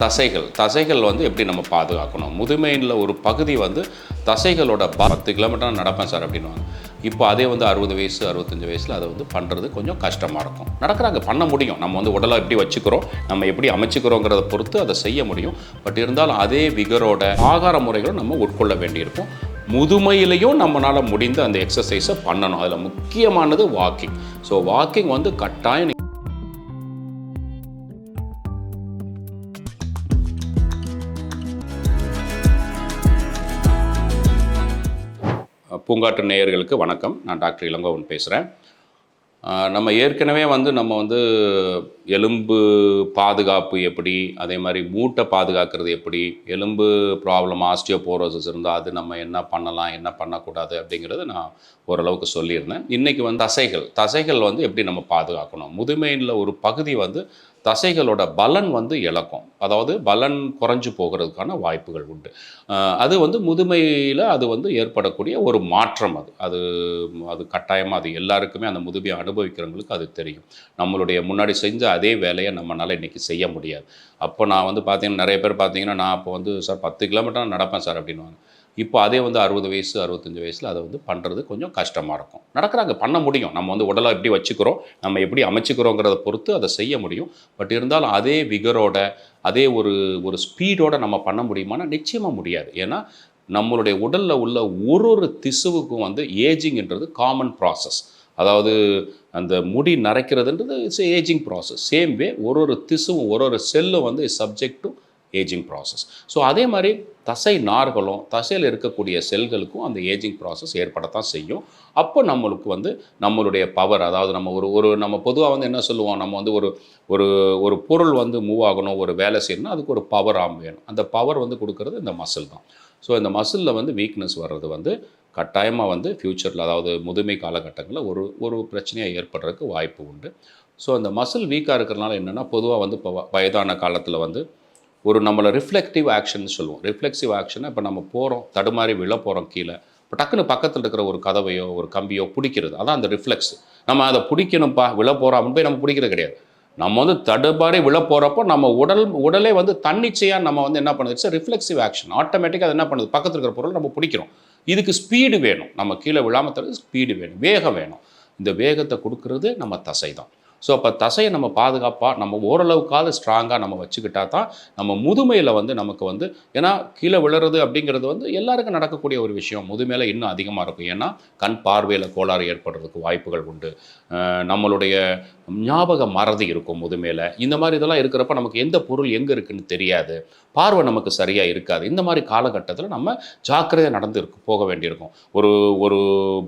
தசைகள் வந்து எப்படி நம்ம பாதுகாக்கணும்? முதுமையில் ஒரு பகுதி வந்து தசைகளோட 10 கிலோமீட்டர் நடப்பேன் சார் அப்படின்னுவாங்க. இப்போ அதே வந்து 60 வயசு 65 வயசில் அதை வந்து பண்ணுறது கொஞ்சம் கஷ்டமாக இருக்கும். நடக்கிறாங்க, பண்ண முடியும். நம்ம வந்து உடலை எப்படி வச்சுக்கிறோம், நம்ம எப்படி அமைச்சுக்கிறோங்கிறத பொறுத்து அதை செய்ய முடியும். பட் இருந்தாலும் அதே விகரோட ஆகார முறைகளும் நம்ம உட்கொள்ள வேண்டியிருக்கும். முதுமையிலையும் நம்மளால் முடிந்த அந்த எக்ஸசைஸை பண்ணணும். அதில் முக்கியமானது வாக்கிங். ஸோ வாக்கிங் வந்து கட்டாயம் பூங்காற்று நேயர்களுக்கு வணக்கம். நான் டாக்டர் இளங்கோவன் பேசுகிறேன். நம்ம ஏற்கனவே நம்ம வந்து எலும்பு பாதுகாப்பு எப்படி, அதே மாதிரி மூட்டை பாதுகாக்கிறது எப்படி, எலும்பு ப்ராப்ளம் ஆஸ்டியோபோரோசிஸ் இருந்தால் அது நம்ம என்ன பண்ணலாம், என்ன பண்ணக்கூடாது அப்படிங்கிறது நான் ஓரளவுக்கு சொல்லியிருந்தேன். இன்றைக்கி வந்து தசைகள் வந்து எப்படி நம்ம பாதுகாக்கணும். முதுமையில் ஒரு பகுதி வந்து தசைகளோட பலன் வந்து இழக்கும். அதாவது பலன் குறைஞ்சு போகிறதுக்கான வாய்ப்புகள் உண்டு. அது வந்து முதுமையில் அது வந்து ஏற்படக்கூடிய ஒரு மாற்றம். அது அது கட்டாயமாக அது எல்லாருக்குமே அந்த முதுமையை அனுபவிக்கிறவங்களுக்கு அது தெரியும். நம்மளுடைய முன்னாடி செஞ்ச அதே வேலையை நம்மளால் இன்றைக்கி செய்ய முடியாது. அப்போ நான் வந்து பார்த்தீங்கன்னா நிறைய பேர் பார்த்தீங்கன்னா நான் அப்போ வந்து சார் 10 கிலோமீட்டர் நடப்பேன் சார் அப்படின்வாங்க. இப்போ அதே வந்து 60 வயசு 65 வயசில் அதை வந்து பண்ணுறது கொஞ்சம் கஷ்டமாக இருக்கும். நடக்கிறாங்க, பண்ண முடியும். நம்ம வந்து உடலை எப்படி வச்சுக்கிறோம், நம்ம எப்படி அமைச்சுக்கிறோங்கிறத பொறுத்து அதை செய்ய முடியும். பட் இருந்தாலும் அதே விகரோட அதே ஒரு ஸ்பீடோட நம்ம பண்ண முடியுமானா நிச்சயமாக முடியாது. ஏன்னா நம்மளுடைய உடலில் உள்ள ஒரு திசுவுக்கும் வந்து ஏஜிங்ன்றது காமன் ப்ராசஸ். அதாவது அந்த முடி நரைக்கிறதுன்றது it's ageing process. Same way ஒரு திசுவும் ஒரு செல்லும் வந்து subject to ageing process. So அதே மாதிரி தசை நார்களும் தசையில் இருக்கக்கூடிய செல்களுக்கும் அந்த ஏஜிங் ப்ராசஸ் ஏற்படத்தான் செய்யும். அப்போ நம்மளுக்கு வந்து நம்மளுடைய பவர், அதாவது நம்ம நம்ம பொதுவாக வந்து என்ன சொல்லுவோம், நம்ம வந்து ஒரு பொருள் வந்து மூவ் ஆகணும், ஒரு வேலை செய்யணும்னா அதுக்கு ஒரு பவர் ஆம் வேணும். அந்த பவர் வந்து கொடுக்கறது இந்த மசில் தான். ஸோ இந்த மசிலில் வந்து வீக்னஸ் வர்றது வந்து கட்டாயமாக வந்து ஃப்யூச்சரில், அதாவது முதுமை காலகட்டங்களில் ஒரு பிரச்சனையாக ஏற்படுறதுக்கு வாய்ப்பு உண்டு. ஸோ அந்த மசில் வீக்காக இருக்கிறதுனால என்னென்னா, பொதுவாக வந்து இப்போ வயதான காலத்தில் வந்து நம்மளை ரிஃப்ளெக்டிவ் ஆக்ஷன் சொல்லுவோம். ரிஃப்ளெக்சிவ் ஆக்ஷனை இப்போ நம்ம போகிறோம், தடுமாறி விழ போகிறோம் கீழே, இப்போ டக்குன்னு பக்கத்தில் இருக்கிற ஒரு கதவையோ ஒரு கம்பியோ பிடிக்கிறது, அதான் அந்த ரிஃப்ளெக்ஸ். நம்ம அதை பிடிக்கணும்ப்பா, விழ போகிறோம் அப்படின்னு போய் நம்ம பிடிக்கிறது கிடையாது. நம்ம வந்து தடுமாறி விழ போகிறப்போ நம்ம உடலே வந்து தன்னிச்சையாக நம்ம வந்து என்ன பண்ணுது, இட்ஸ் ரிஃப்ளெக்சிவ் ஆக்ஷன். ஆட்டோமேட்டிக்காக அது என்ன பண்ணுது, பக்கத்தில் இருக்கிற பொருள் நம்ம பிடிக்கிறோம். இதுக்கு ஸ்பீடு வேணும், நம்ம கீழே விழாமல் தரது ஸ்பீடு வேணும், வேகம் வேணும். இந்த வேகத்தை கொடுக்கறது நம்ம தசை தான். ஸோ அப்போ தசையை நம்ம பாதுகாப்பாக நம்ம ஓரளவுக்காவது ஸ்ட்ராங்காக நம்ம வச்சுக்கிட்டா தான் நம்ம முதுமையில் வந்து நமக்கு வந்து, ஏன்னா கீழே விழுறது அப்படிங்கிறது வந்து எல்லாருக்கும் நடக்கக்கூடிய ஒரு விஷயம். முதுமையில் இன்னும் அதிகமாக இருக்கும். ஏன்னா கண் பார்வையில் கோளாறு ஏற்படுறதுக்கு வாய்ப்புகள் உண்டு. நம்மளுடைய ஞாபக மறதி இருக்கும் முதுமையில். இந்த மாதிரி இதெல்லாம் இருக்கிறப்ப நமக்கு எந்த பொருள் எங்கே இருக்குதுன்னு தெரியாது, பார்வை நமக்கு சரியாக இருக்காது. இந்த மாதிரி காலகட்டத்தில் நம்ம ஜாக்கிரதையாக போக வேண்டியிருக்கும். ஒரு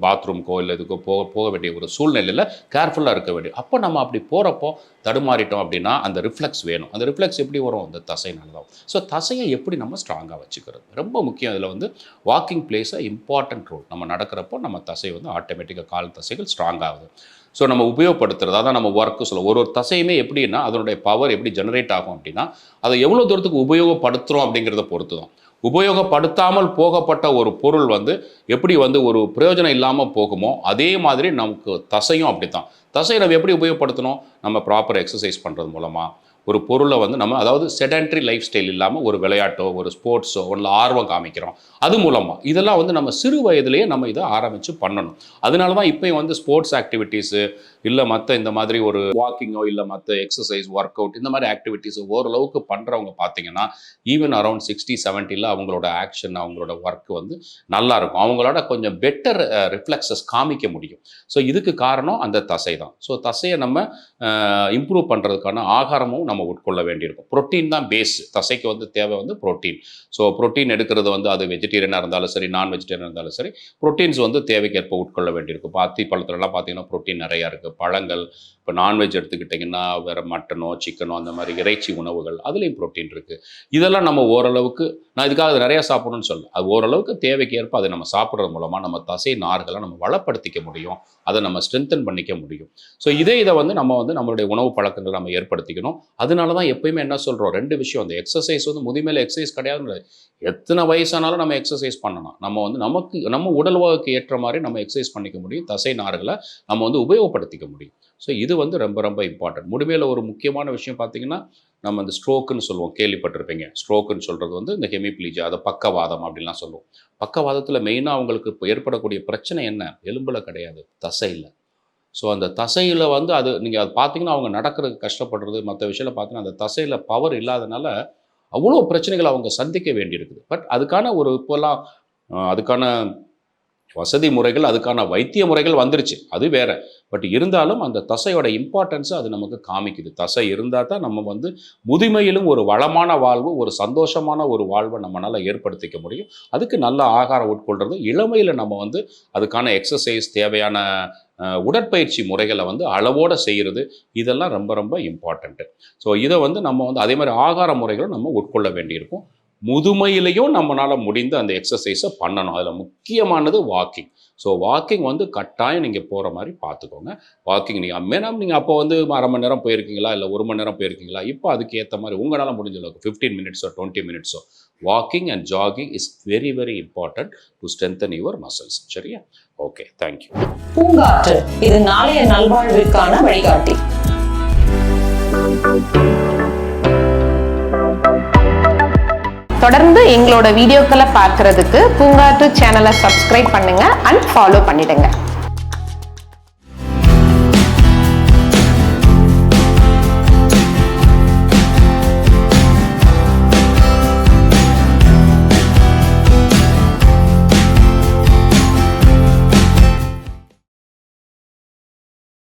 பாத்ரூம்க்கோ இல்லை இதுக்கோ போக வேண்டிய ஒரு சூழ்நிலையில் கேர்ஃபுல்லாக இருக்க வேண்டிய. அப்போ நம்ம அப்படி போகிறப்போ தடுமாறிட்டோம் அப்படின்னா அந்த ரிஃப்ளெக்ஸ் வேணும். அந்த ரிஃப்ளெக்ஸ் எப்படி வரும், அந்த தசைனால தான். ஸோ தசையை எப்படி நம்ம ஸ்ட்ராங்காக வச்சுக்கிறது ரொம்ப முக்கியம். அதில் வந்து walking plays a important role. நம்ம நடக்கிறப்போ நம்ம தசை வந்து ஆட்டோமேட்டிக்காக கால் தசைகள் ஸ்ட்ராங் ஆகுது. ஸோ நம்ம உபயோகப்படுத்துறது, அதான் நம்ம ஒர்க்கு சொல்லுவோம். ஒரு தசையுமே எப்படின்னா அதனுடைய பவர் எப்படி ஜெனரேட் ஆகும் அப்படின்னா அதை எவ்வளோ தூரத்துக்கு உபயோகப்படுத்துகிறோம் அப்படிங்கிறத பொறுத்து தான். உபயோகப்படுத்தாமல் போகப்பட்ட ஒரு பொருள் வந்து எப்படி வந்து ஒரு பிரயோஜனம் இல்லாமல் போகுமோ அதே மாதிரி நமக்கு தசையும் அப்படி தான். தசையை நம்ம எப்படி உபயோகப்படுத்தணும், நம்ம ப்ராப்பர் எக்ஸசைஸ் பண்ணுறது மூலமாக ஒரு பொருளை வந்து நம்ம, அதாவது செடென்ட்ரி லைஃப் ஸ்டைல் இல்லாமல் ஒரு விளையாட்டோ ஒரு ஸ்போர்ட்ஸோ ஒன்றில் ஆர்வம் காமிக்கிறோம், அது மூலமாக இதெல்லாம் வந்து நம்ம சிறு வயதிலேயே நம்ம இதை ஆரம்பித்து பண்ணணும். அதனால தான் இப்போயும் வந்து ஸ்போர்ட்ஸ் ஆக்டிவிட்டீஸு இல்லை மற்ற இந்த மாதிரி ஒரு வாக்கிங்கோ இல்லை மற்ற எக்ஸசைஸ் ஒர்க் அவுட் இந்த மாதிரி ஆக்டிவிட்டீஸ் ஓரளவுக்கு பண்ணுறவங்க பார்த்தீங்கன்னா ஈவன் அரௌண்ட் 60-70 அவங்களோட ஆக்ஷன், அவங்களோட ஒர்க் வந்து நல்லாயிருக்கும். அவங்களோட கொஞ்சம் பெட்டர் ரிஃப்ளெக்ஸஸ் காமிக்க முடியும். ஸோ இதுக்கு காரணம் அந்த தசை தான். ஸோ தசையை நம்ம இம்ப்ரூவ் பண்ணுறதுக்கான ஆகாரமும் நம்ம உட்கொள்ள வேண்டியிருக்கும். புரோட்டீன் தான் பேஸ். தசைக்கு வந்து தேவை வந்து புரோட்டீன். ஸோ புரோட்டீன் எடுக்கிறது வந்து அது வெஜிடேரியனாக இருந்தாலும் சரி, நான் வெஜிடேரியனாக இருந்தாலும் சரி, புரோட்டீன்ஸ் வந்து தேவைக்கேற்ப உட்கொள்ள வேண்டியிருக்கும். பாத்தி பழத்துலலாம் பார்த்தீங்கன்னா புரோட்டீன் நிறையா இருக்குது. பழங்கள், இப்போ நான்வெஜ் எடுத்துக்கிட்டிங்கன்னா வேறு மட்டனோ சிக்கனோ அந்த மாதிரி இறைச்சி உணவுகள், அதுலேயும் புரோட்டீன் இருக்குது. இதெல்லாம் நம்ம ஓரளவுக்கு, நான் இதுக்காக அது நிறையா சாப்பிடணும்னு சொல்ல, அது ஓரளவுக்கு தேவைக்கு ஏற்ப அதை நம்ம சாப்பிட்றது மூலமாக நம்ம தசை நார்களை நம்ம வளப்படுத்திக்க முடியும், அதை நம்ம ஸ்ட்ரென்தன் பண்ணிக்க முடியும். ஸோ இதை வந்து நம்ம வந்து நம்மளுடைய உணவு பழக்கங்கள் நம்ம ஏற்படுத்திக்கணும். அதனால தான் எப்பயுமே என்ன சொல்கிறோம், 2 விஷயம். அந்த எக்ஸசைஸ் வந்து முதுமையில் எக்ஸசைஸ் கிடையாது, எத்தனை வயசானாலும் நம்ம எக்ஸசைஸ் பண்ணலாம். நம்ம வந்து நம்ம உடல் வாக்கு ஏற்ற மாதிரி நம்ம எக்ஸசைஸ் பண்ணிக்க முடியும். தசை நார்களை நம்ம வந்து உபயோகப்படுத்திக்க முடியும். ஸோ இது வந்து ரொம்ப ரொம்ப இம்பார்ட்டன்ட். முடிமையில் ஒரு முக்கியமான விஷயம் பார்த்தீங்கன்னா, நம்ம இந்த ஸ்ட்ரோக்குன்னு சொல்லுவோம், கேள்விப்பட்டிருப்பீங்க. ஸ்ட்ரோக்குன்னு சொல்கிறது வந்து இந்த ஹெமிப்ளீஜியா, அதை பக்கவாதம் அப்படின்லாம் சொல்லுவோம். பக்கவாதத்தில் மெயினாக அவங்களுக்கு இப்போ ஏற்படக்கூடிய பிரச்சனை என்ன? எலும்பில் கிடையாது, தசையில். ஸோ அந்த தசையில் வந்து அது நீங்கள் அது பார்த்தீங்கன்னா, அவங்க நடக்கிறதுக்கு கஷ்டப்படுறது, மற்ற விஷயத்தில் பார்த்தீங்கன்னா, அந்த தசையில் பவர் இல்லாதனால அவ்வளோ பிரச்சனைகள் அவங்க சந்திக்க வேண்டியிருக்குது. பட் அதுக்கான ஒரு இப்போல்லாம் அதுக்கான வசதி முறைகள், அதுக்கான வைத்திய முறைகள் வந்துருச்சு, அது வேற. பட் இருந்தாலும் அந்த தசையோட இம்பார்ட்டன்ஸை அது நமக்கு காமிக்குது. தசை இருந்தால் தான் நம்ம வந்து முதுமையிலும் ஒரு வளமான வாழ்வு, ஒரு சந்தோஷமான ஒரு வாழ்வை நம்மளால் ஏற்படுத்திக்க முடியும். அதுக்கு நல்ல ஆகாரம் உட்கொள்கிறது, இளமையில் நம்ம வந்து அதுக்கான எக்ஸசைஸ், தேவையான உடற்பயிற்சி முறைகளை வந்து அளவோடு செய்கிறது, இதெல்லாம் ரொம்ப ரொம்ப இம்பார்ட்டண்ட்டு. ஸோ இதை வந்து நம்ம வந்து அதே மாதிரி ஆகார முறைகளும் நம்ம உட்கொள்ள வேண்டியிருக்கும். முதுமையிலையும் நம்மளால் முடிந்த அந்த எக்ஸசைஸை பண்ணணும். அதில் முக்கியமானது வாக்கிங். ஸோ வாக்கிங் வந்து கட்டாயம் நீங்கள் போகிற மாதிரி பார்த்துக்கோங்க. வாக்கிங் நீங்கள் அப்போ வந்து அரை மணி நேரம் போயிருக்கீங்களா, இல்லை 1 மணி நேரம் போயிருக்கீங்களா, இப்போ அதுக்கு ஏற்ற மாதிரி உங்களால் முடிஞ்ச அளவுக்கு 15 மினிட்ஸோ 20 மினிட்ஸோ walking and jogging is very very important to strengthen your muscles. சரியா? Okay, thank you. பூங்காற்று இது நாளைய நல்வாழ்விற்கான வழிகாட்டி. தொடர்ந்து எங்களோட வீடியோக்களை பார்க்கறதுக்கு பூங்காற்று சேனலை சப்ஸ்கிரைப் பண்ணுங்க அண்ட் ஃபாலோ பண்ணிடுங்க.